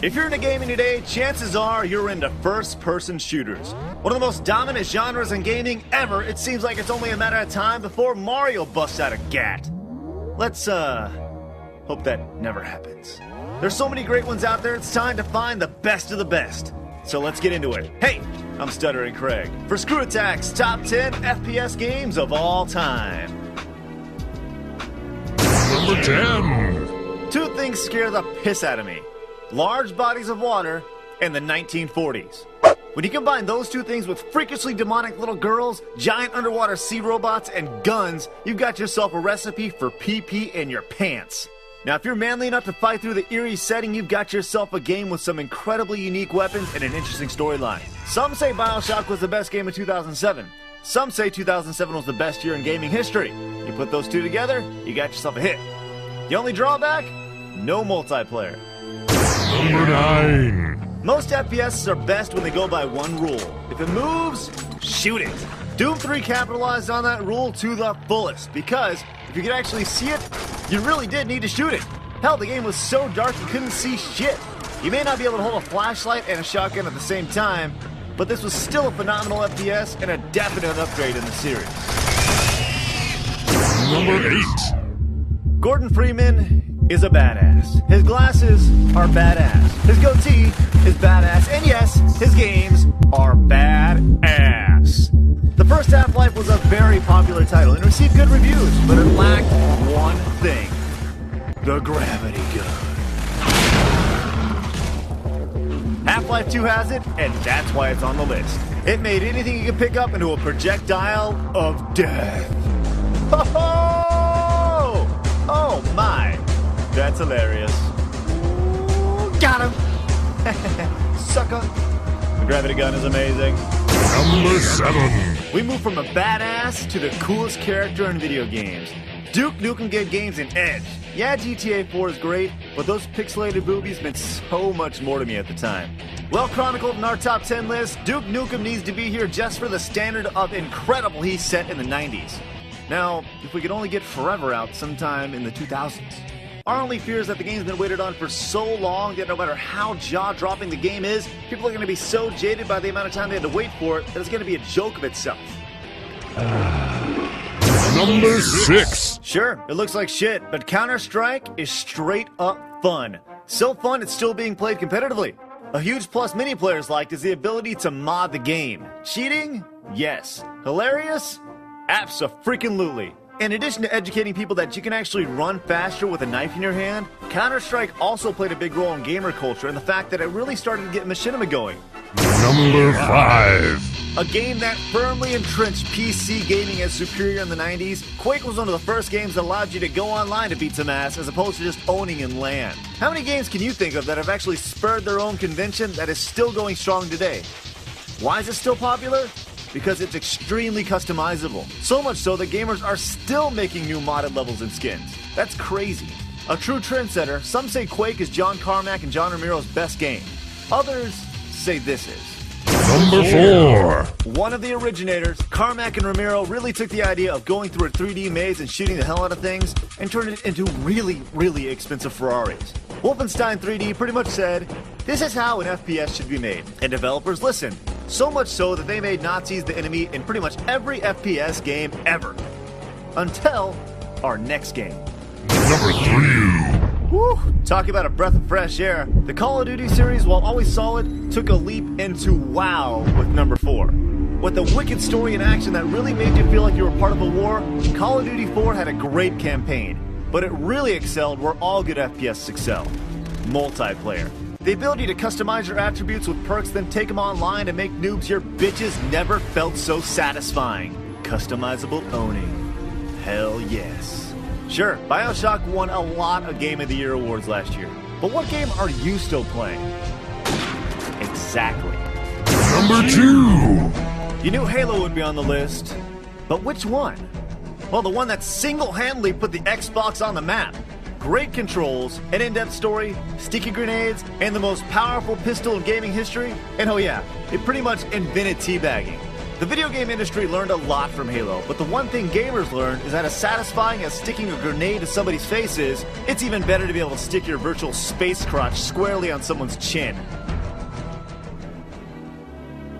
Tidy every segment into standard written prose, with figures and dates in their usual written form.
If you're into gaming today, chances are you're into first-person shooters. One of the most dominant genres in gaming ever, it seems like it's only a matter of time before Mario busts out a gat. Let's, hope that never happens. There's so many great ones out there, it's time to find the best of the best. So let's get into it. Hey, I'm Stuttering Craig for Screw Attack's Top 10 FPS Games of All Time. Number 10. Two things scare the piss out of me. Large bodies of water and the 1940s. When you combine those two things with freakishly demonic little girls, giant underwater sea robots, and guns, you've got yourself a recipe for pee-pee in your pants. Now, if you're manly enough to fight through the eerie setting, you've got yourself a game with some incredibly unique weapons and an interesting storyline. Some say BioShock was the best game of 2007. Some say 2007 was the best year in gaming history. You put those two together, you got yourself a hit. The only drawback? No multiplayer. Number 9. Most FPS are best when they go by one rule. If it moves, shoot it. Doom 3 capitalized on that rule to the fullest, because if you could actually see it, you really did need to shoot it. Hell, the game was so dark you couldn't see shit. You may not be able to hold a flashlight and a shotgun at the same time, but this was still a phenomenal FPS and a definite upgrade in the series. Number 8. Gordon Freeman is a badass. His glasses are badass. His goatee is badass. And yes, his games are badass. The first Half-Life was a very popular title and received good reviews, but it lacked one thing. The gravity gun. Half-Life 2 has it, and that's why it's on the list. It made anything you could pick up into a projectile of death. Oh my. That's hilarious. Got him! Sucker! The gravity gun is amazing. Number 7. We move from a badass to the coolest character in video games. Duke Nukem gave games an edge. Yeah, GTA 4 is great, but those pixelated boobies meant so much more to me at the time. Well chronicled in our top 10 list, Duke Nukem needs to be here just for the standard of incredible he set in the 90s. Now, if we could only get Forever out sometime in the 2000s. Our only fear is that the game's been waited on for so long that no matter how jaw-dropping the game is, people are going to be so jaded by the amount of time they had to wait for it that it's going to be a joke of itself. Number 6. Sure, it looks like shit, but Counter-Strike is straight up fun. So fun it's still being played competitively. A huge plus many players liked is the ability to mod the game. Cheating? Yes. Hilarious? Abso-freaking-lutely. In addition to educating people that you can actually run faster with a knife in your hand, Counter-Strike also played a big role in gamer culture and the fact that it really started to get machinima going. Number 5. A game that firmly entrenched PC gaming as superior in the 90s, Quake was one of the first games that allowed you to go online to beat some ass as opposed to just owning in LAN. How many games can you think of that have actually spurred their own convention that is still going strong today? Why is it still popular? Because it's extremely customizable. So much so that gamers are still making new modded levels and skins. That's crazy. A true trendsetter, some say Quake is John Carmack and John Romero's best game. Others say this is. Number 4. One of the originators, Carmack and Romero, really took the idea of going through a 3D maze and shooting the hell out of things and turned it into really, really expensive Ferraris. Wolfenstein 3D pretty much said, this is how an FPS should be made. And developers listened. So much so that they made Nazis the enemy in pretty much every FPS game ever. Until our next game. Number 3. Whew, talk about a breath of fresh air. The Call of Duty series, while always solid, took a leap into WoW with number 4. With a wicked story and action that really made you feel like you were part of a war, Call of Duty 4 had a great campaign. But it really excelled where all good FPS excel. Multiplayer. The ability to customize your attributes with perks, then take them online and make noobs your bitches never felt so satisfying. Customizable owning. Hell yes. Sure, BioShock won a lot of Game of the Year awards last year. But what game are you still playing? Exactly. Number 2. You knew Halo would be on the list. But which one? Well, the one that single-handedly put the Xbox on the map. Great controls, an in-depth story, sticky grenades, and the most powerful pistol in gaming history. And oh yeah, it pretty much invented teabagging. The video game industry learned a lot from Halo, but the one thing gamers learned is that as satisfying as sticking a grenade to somebody's face is, it's even better to be able to stick your virtual space crotch squarely on someone's chin.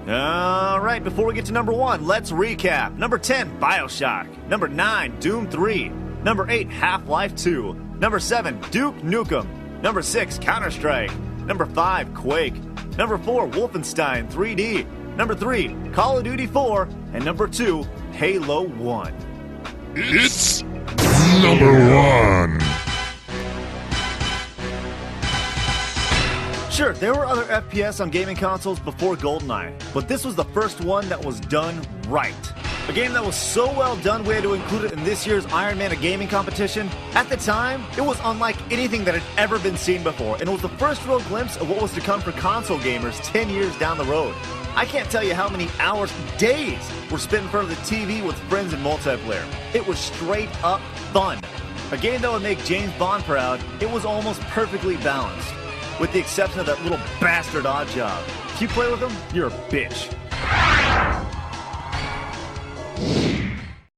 Alright, before we get to number 1, let's recap. Number 10, Bioshock. Number 9, Doom 3. Number 8, Half-Life 2. Number 7, Duke Nukem. Number 6, Counter-Strike. Number 5, Quake. Number 4, Wolfenstein 3D. Number 3, Call of Duty 4. And number 2, Halo 1. It's number 1. Sure, there were other FPS on gaming consoles before GoldenEye, but this was the first one that was done right. A game that was so well done we had to include it in this year's Iron Man of Gaming competition. At the time, it was unlike anything that had ever been seen before, and it was the first real glimpse of what was to come for console gamers 10 years down the road. I can't tell you how many hours, days, were spent in front of the TV with friends in multiplayer. It was straight up fun. A game that would make James Bond proud, it was almost perfectly balanced. With the exception of that little bastard Oddjob. If you play with him, you're a bitch.